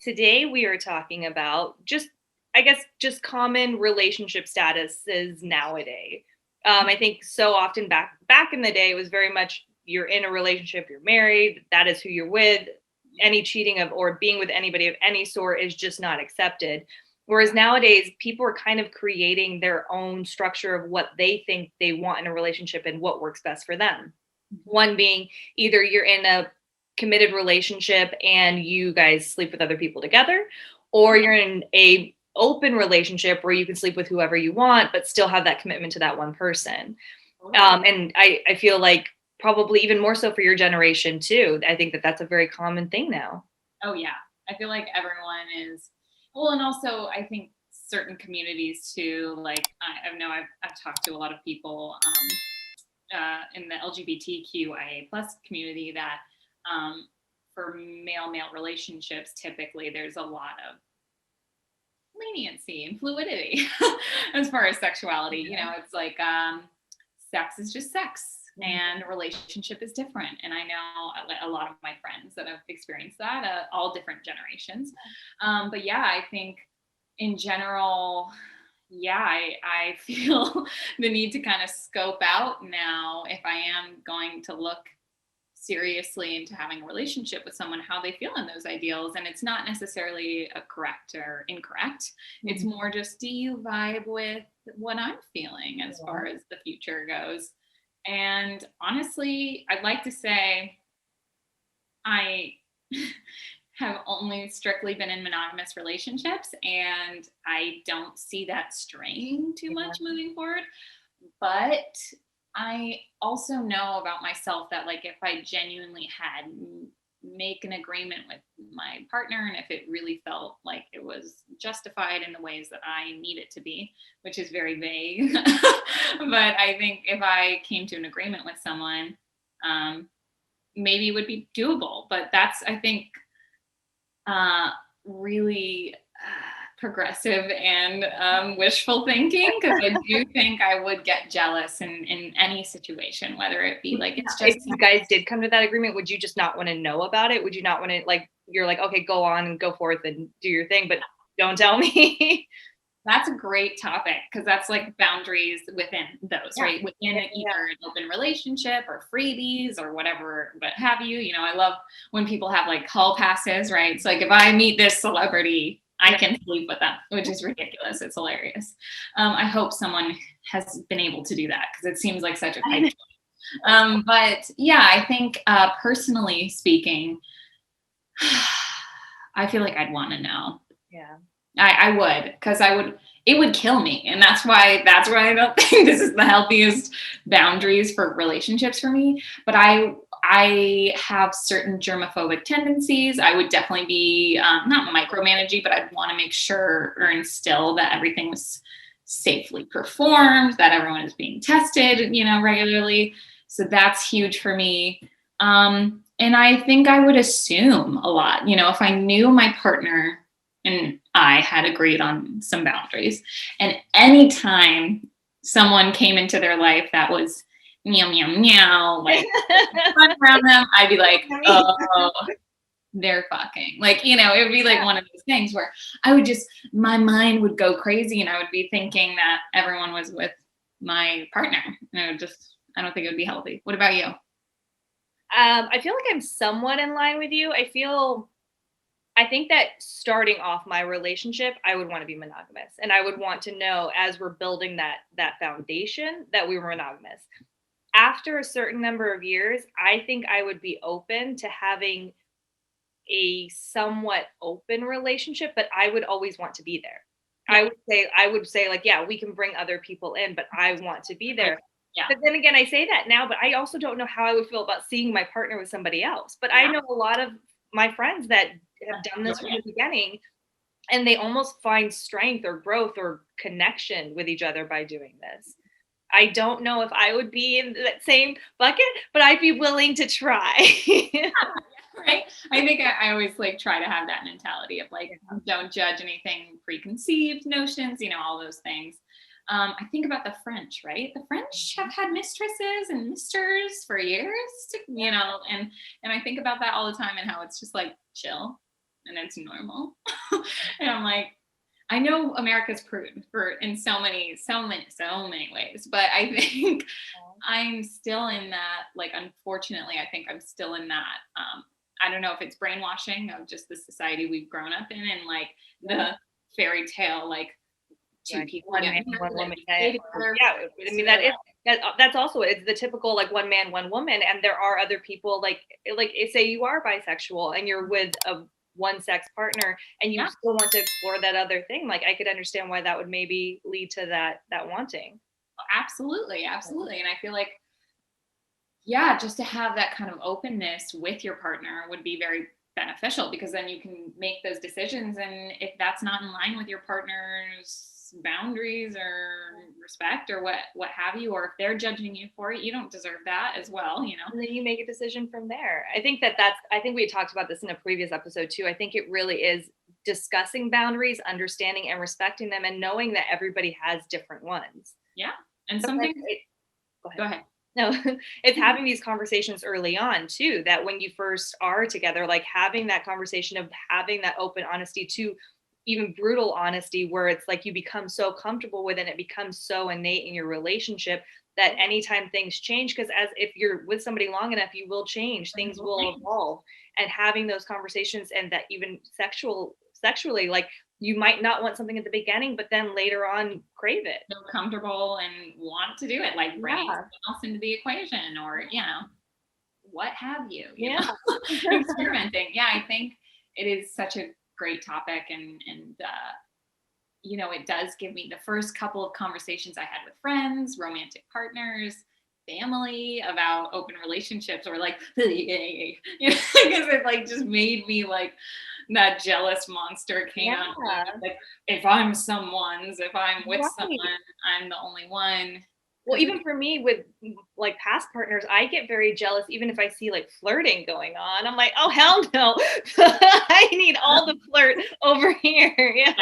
Today we are talking about just common relationship statuses nowadays. I think so often back in the day it was very much you're in a relationship, you're married, that is who you're with. Any cheating of or being with anybody of any sort is just not accepted. Whereas nowadays people are kind of creating their own structure of what they think they want in a relationship and what works best for them. One being either you're in a committed relationship and you guys sleep with other people together, or you're in a open relationship where you can sleep with whoever you want, but still have that commitment to that one person. And I feel like probably even more so for your generation too. I think that that's a very common thing now. Oh yeah. I feel like everyone is well, and also I think certain communities too, like I know I've talked to a lot of people in the LGBTQIA plus community that for male relationships, typically there's a lot of leniency and fluidity as far as sexuality. You know, it's like sex is just sex and a relationship is different. And I know a lot of my friends that have experienced that, all different generations. But yeah, I think in general, yeah, I feel the need to kind of scope out now if I am going to look seriously into having a relationship with someone, how they feel in those ideals. And it's not necessarily a correct or incorrect. It's more just, do you vibe with what I'm feeling as far as the future goes? And honestly, I'd like to say I have only strictly been in monogamous relationships, and I don't see that straying too much moving forward. But I also know about myself that like if I genuinely had make an agreement with my partner and if it really felt like it was justified in the ways that I need it to be, which is very vague. But I think if I came to an agreement with someone, maybe it would be doable. But that's, I think, really progressive and wishful thinking, because I do think I would get jealous in any situation, whether it be like it's just if you guys did come to that agreement, would you just not want to know about it? Would you not want to like you're like, okay, go on and go forth and do your thing, but don't tell me? That's a great topic, because that's like boundaries within those, right? Within either an open relationship or freebies or whatever, what have you. You know, I love when people have like hall passes, right? It's like if I meet this celebrity, I can sleep with them, which is ridiculous. It's hilarious. I hope someone has been able to do that, because it seems like such a pipe dream. But yeah, I think personally speaking, I feel like I'd want to know. Yeah. I would, because it would kill me. And that's why I don't think this is the healthiest boundaries for relationships for me. But I have certain germophobic tendencies. I would definitely be not micromanaging, but I'd want to make sure or instill that everything was safely performed, that everyone is being tested, you know, regularly. So that's huge for me. And I think I would assume a lot, you know, if I knew my partner and I had agreed on some boundaries, and anytime someone came into their life that was meow, meow, meow, like around them, I'd be like, oh, they're fucking. Like, you know, it would be like one of those things where I would just, my mind would go crazy and I would be thinking that everyone was with my partner. And I don't think it would be healthy. What about you? I feel like I'm somewhat in line with you. I think that starting off my relationship, I would want to be monogamous, and I would want to know as we're building that foundation that we were monogamous. After a certain number of years, I think I would be open to having a somewhat open relationship, but I would always want to be there. I would say like, yeah, we can bring other people in, but I want to be there. Yeah. But then again, I say that now, but I also don't know how I would feel about seeing my partner with somebody else. But I know a lot of my friends that have done this from the beginning, and they almost find strength or growth or connection with each other by doing this. I don't know if I would be in that same bucket, but I'd be willing to try. Right. I think I always like try to have that mentality of like, don't judge anything, preconceived notions, you know, all those things. I think about the French, right? The French have had mistresses and misters for years, you know, and I think about that all the time and how it's just like chill. and it's normal. And I'm like, I know America's prude in so many ways, but I think I'm still in that, like, unfortunately, I think I'm still in that. I don't know if it's brainwashing of just the society we've grown up in, and like the fairy tale, like two people one get man, married, one woman. stay together. Yeah, I mean that's also, it's the typical like one man, one woman, and there are other people like say you are bisexual and you're with a one sex partner and you still want to explore that other thing. Like I could understand why that would maybe lead to that wanting. Absolutely. And I feel like, yeah, just to have that kind of openness with your partner would be very beneficial, because then you can make those decisions. And if that's not in line with your partner's boundaries or respect or what have you, or if they're judging you for it, you don't deserve that as well, you know. And then you make a decision from there. I think I think we talked about this in a previous episode too. I think it really is discussing boundaries, understanding and respecting them, and knowing that everybody has different ones. Yeah. And something go ahead. No, it's having these conversations early on too, that when you first are together, like having that conversation of having that open honesty, to even brutal honesty, where it's like you become so comfortable with it, and it becomes so innate in your relationship that anytime things change, because as if you're with somebody long enough, you will change, things will evolve. And having those conversations, and that even sexually, like you might not want something at the beginning, but then later on crave it. Feel comfortable and want to do it, like bringing someone else into the equation, or, you know, what have you, you know? Experimenting. Yeah, I think it is such a great topic. And you know, it does give me the first couple of conversations I had with friends, romantic partners, family about open relationships, or like, you know, because it like just made me like, that jealous monster came out. Like, if I'm with someone, I'm the only one. Well, even for me with like past partners, I get very jealous even if I see like flirting going on. I'm like, oh hell no. I need all the flirt over here. Yeah.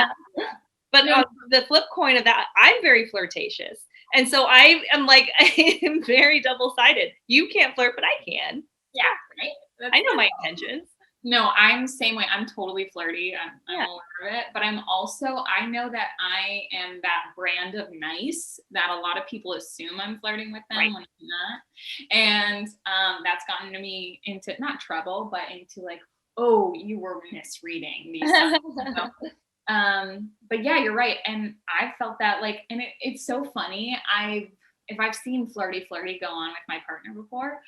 But on the flip coin of that, I'm very flirtatious. And so I am like, I am very double-sided. You can't flirt, but I can. Yeah, right. I know my intentions. No, I'm the same way. I'm totally flirty. I'm aware of it. But I'm also, I know that I am that brand of nice that a lot of people assume I'm flirting with them when I'm not. And that's gotten me into, not trouble, but into like, oh, you were misreading these stuff. But yeah, you're right. And I felt that like, and it's so funny. If I've seen flirty go on with my partner before,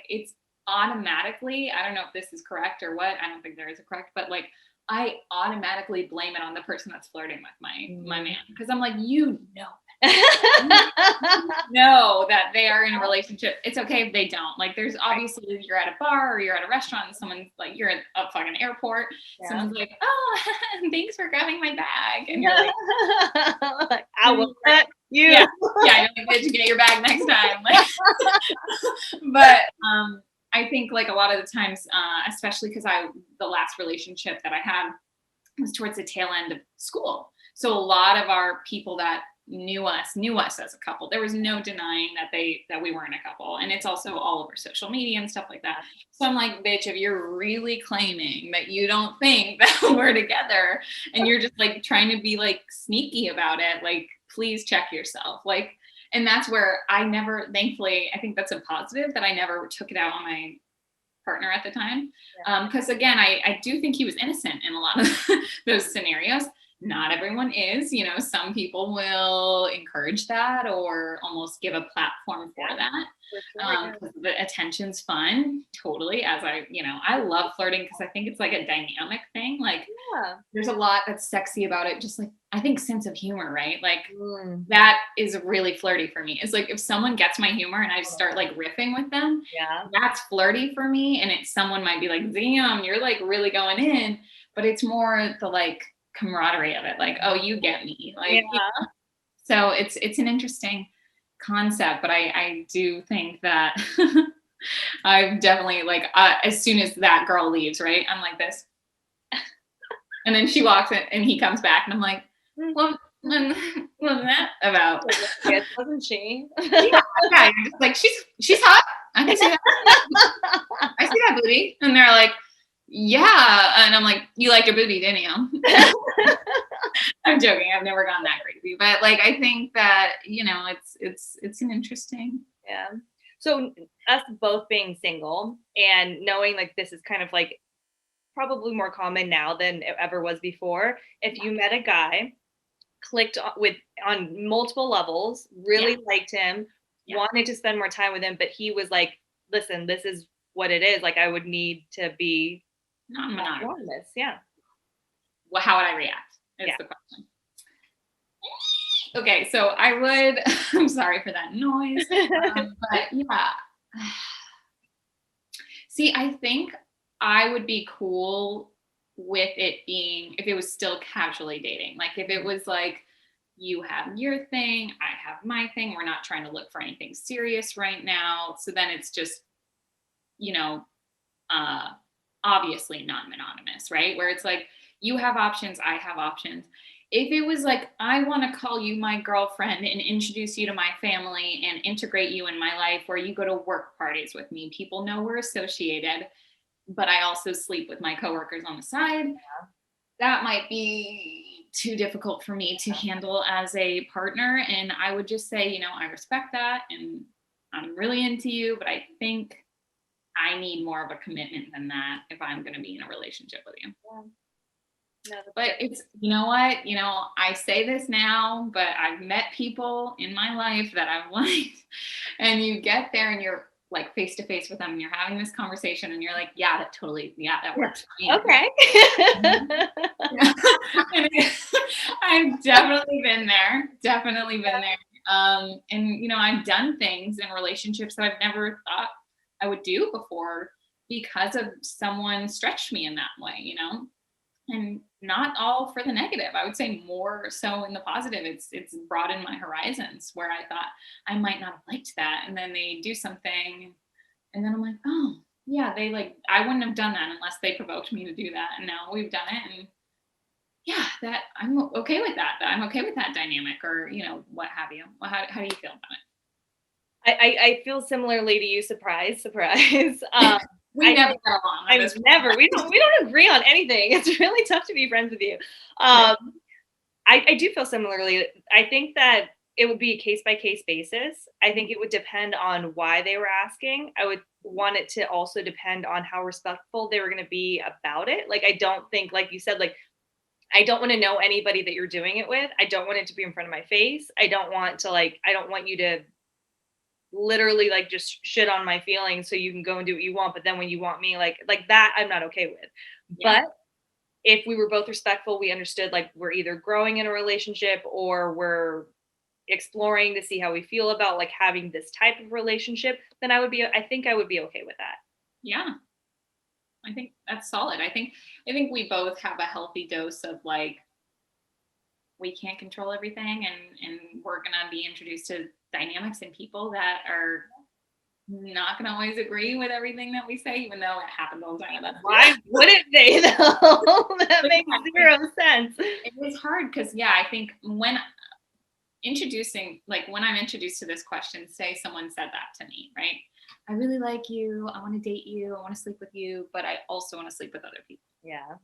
it's automatically, I don't know if this is correct or what, I don't think there is a correct, but like I automatically blame it on the person that's flirting with my man, because I'm like, you know that they are in a relationship. It's okay if they don't. Like, there's obviously, you're at a bar or you're at a restaurant and someone's like, you're at a fucking airport, someone's like, oh, thanks for grabbing my bag, and you're like, I will let you. Yeah, I know, bitch, get your bag next time. Like, but I think like a lot of the times, especially because the last relationship that I had was towards the tail end of school. So a lot of our people that knew us as a couple. There was no denying that we weren't a couple. And it's also all over social media and stuff like that. So I'm like, bitch, if you're really claiming that you don't think that we're together and you're just like trying to be like sneaky about it, like, please check yourself. Like, and that's where I never, thankfully, I think that's a positive that I never took it out on my partner at the time. Because again, I do think he was innocent in a lot of those scenarios. Not everyone is, you know, some people will encourage that or almost give a platform for that. Because the attention's fun, totally. As I love flirting because I think it's like a dynamic thing. Like, there's a lot that's sexy about it. Just like, I think sense of humor, right? Like that is really flirty for me. It's like if someone gets my humor and I start like riffing with them, that's flirty for me. And someone might be like, damn, you're like really going in, but it's more the like camaraderie of it. Like, oh, you get me. Like, you know? So it's an interesting concept, but I do think that I've definitely like, as soon as that girl leaves, right, I'm like this. And then she walks in and he comes back and I'm like, what was that about? Yes, wasn't she? Yeah, like she's hot. I can see that. I see that booty. And they're like, yeah. And I'm like, you liked your booty, didn't you? I'm joking. I've never gone that crazy, but like, I think that, it's an interesting. Yeah. So us both being single and knowing like this is kind of like probably more common now than it ever was before. If you met a guy, clicked on multiple levels, really liked him, Yeah. wanted to spend more time with him, but he was like, listen, this is what it is. Like I would need to be Non-monogamous. Yeah. Well, how would I react? Is Yeah. the question. Okay, so I would. I'm sorry for that noise, but yeah. See, I think I would be cool with it being if it was still casually dating. Like if it was like you have your thing, I have my thing. We're not trying to look for anything serious right now. So then it's just, you know, uh, obviously non-monogamous, right? Where it's like you have options, I have options. If it was like, I want to call you my girlfriend and introduce you to my family and integrate you in my life, where you go to work parties with me, people know we're associated, but I also sleep with my coworkers on the side. Yeah. That might be too difficult for me to handle as a partner. And I would just say, I respect that and I'm really into you, but I think I need more of a commitment than that if I'm going to be in a relationship with you. Yeah. No, but it's, you know what, I say this now, but I've met people in my life that I've liked, and you get there and you're like face to face with them and you're having this conversation and you're like, yeah, that works for me. Okay. I've definitely been there. And I've done things in relationships that I've never thought I would do before because of someone stretched me in that way, and not all for the negative. I would say more so in the positive. It's broadened my horizons where I thought I might not have liked that. And then they do something and then I'm like, oh yeah, I wouldn't have done that unless they provoked me to do that. And now we've done it. And yeah, that I'm okay with that. I'm okay with that dynamic, or, what have you. Well, how do you feel about it? I feel similarly to you. Surprise. We never get along. We don't agree on anything. It's really tough to be friends with you. I do feel similarly. I think that it would be a case by case basis. I think it would depend on why they were asking. I would want it to also depend on how respectful they were going to be about it. Like, I don't think, like you said, like, I don't want to know anybody that you're doing it with. I don't want it to be in front of my face. I don't want you to literally like just shit on my feelings so you can go and do what you want, but then when you want me like that, I'm not okay with. Yeah. But if we were both respectful, we understood like we're either growing in a relationship or we're exploring to see how we feel about like having this type of relationship, then I think I would be okay with that. Yeah, I think that's solid. I think we both have a healthy dose of like, we can't control everything, and we're gonna be introduced to dynamics and people that are not gonna always agree with everything that we say, even though it happens all the time. Why wouldn't they though? That makes zero sense. It is hard because I think when I'm introduced to this question, say someone said that to me, right? I really like you, I want to date you, I want to sleep with you, but I also want to sleep with other people. Yeah.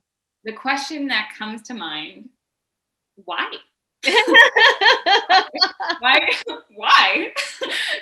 The question that comes to mind, why? why?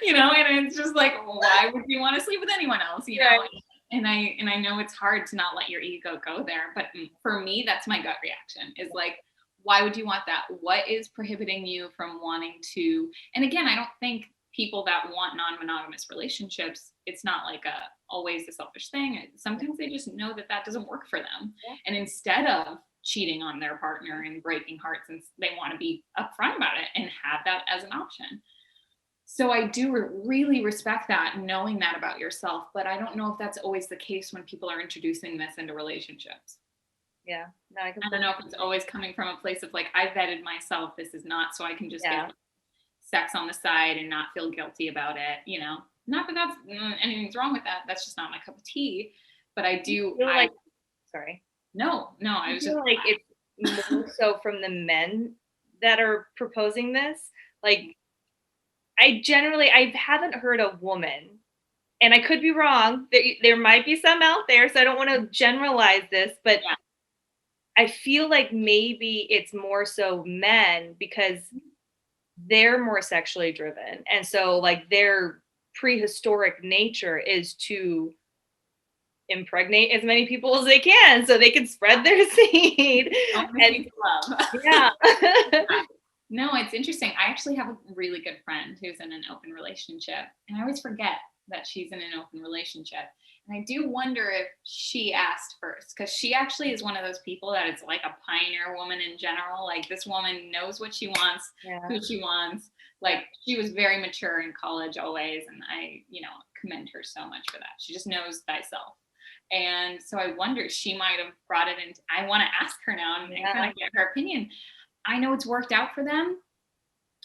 And it's just like, why would you want to sleep with anyone else? Right. And I know it's hard to not let your ego go there, but for me, that's my gut reaction is like, why would you want that? What is prohibiting you from wanting to? And again, I don't think people that want non-monogamous relationships, it's not like always a selfish thing. Sometimes they just know that doesn't work for them. Yeah. And instead of cheating on their partner and breaking hearts, and they want to be upfront about it and have that as an option. So I do really respect that, knowing that about yourself, but I don't know if that's always the case when people are introducing this into relationships. Yeah, no, I don't know if it's always coming from a place of like, I vetted myself, this is not, so I can just get sex on the side and not feel guilty about it, Not that that's anything's wrong with that. That's just not my cup of tea. But I do. Sorry. No, I was just like it's more so from the men that are proposing this. Like, I haven't heard a woman, and I could be wrong, there might be some out there, so I don't want to generalize this, but Yeah. I feel like maybe it's more so men because they're more sexually driven. And so like their prehistoric nature is to impregnate as many people as they can so they can spread their seed. And Love. yeah. No, it's interesting. I actually have a really good friend who's in an open relationship, and I always forget that she's in an open relationship. And I do wonder if she asked first, because she actually is one of those people that it's like a pioneer woman in general. Like this woman knows what she wants, who she wants. Like she was very mature in college always, and I, commend her so much for that. She just knows thyself. And so I wonder, she might have brought it into, I want to ask her now and kind of get her opinion. I know it's worked out for them.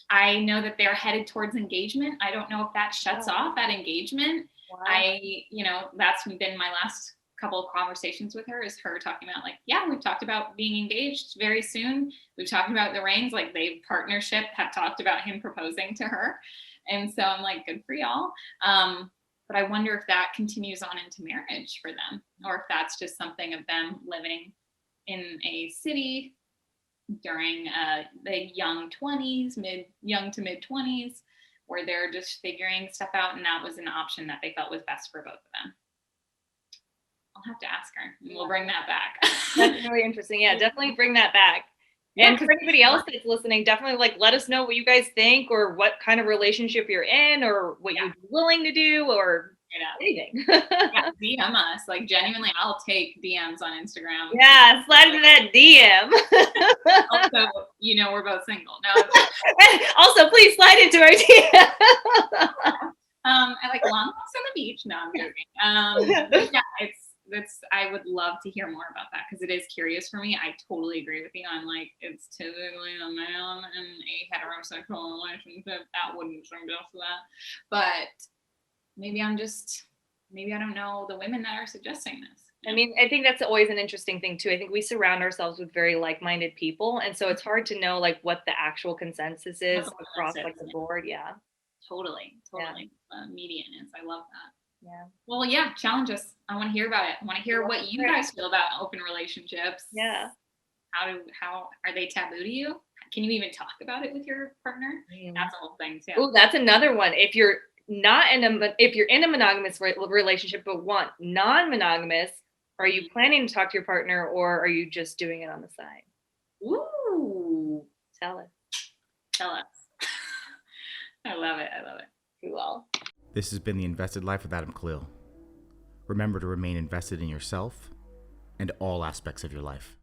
I know that they're headed towards engagement. I don't know if that shuts off that engagement. Wow. That's been my last couple of conversations with her, is her talking about like, yeah, we've talked about being engaged very soon. We've talked about the rings, like they partnership have talked about him proposing to her. And so I'm like, good for y'all. But I wonder if that continues on into marriage for them, or if that's just something of them living in a city during the young to mid 20s, where they're just figuring stuff out, and that was an option that they felt was best for both of them. I'll have to ask her, and we'll bring that back. That's really interesting. Yeah, definitely bring that back. And for anybody else that's listening, definitely like let us know what you guys think, or what kind of relationship you're in, or what you'd be willing to do, or anything. DM us. Like genuinely, I'll take DMs on Instagram. Yeah, slide into that DM. Also, we're both single. No. Also, please slide into our DM. I like long walks on the beach. No, I'm joking. I would love to hear more about that, because it is curious for me. I totally agree with you on like, it's typically a male in a heterosexual relationship that wouldn't suggest that. But maybe I don't know the women that are suggesting this. I mean, I think that's always an interesting thing too. I think we surround ourselves with very like-minded people, and so it's hard to know like what the actual consensus is across like the board. Yeah. Totally. Median is. I love that. Yeah. Well, yeah, challenge us. I want to hear about it. I want to hear what you guys feel about open relationships. Yeah. How are they taboo to you? Can you even talk about it with your partner? That's a whole thing too. Oh, that's another one. If you're in a monogamous relationship but want non-monogamous, are you planning to talk to your partner, or are you just doing it on the side? Ooh. Tell us. I love it. Cool. This has been The Invested Life with Adam Khalil. Remember to remain invested in yourself and all aspects of your life.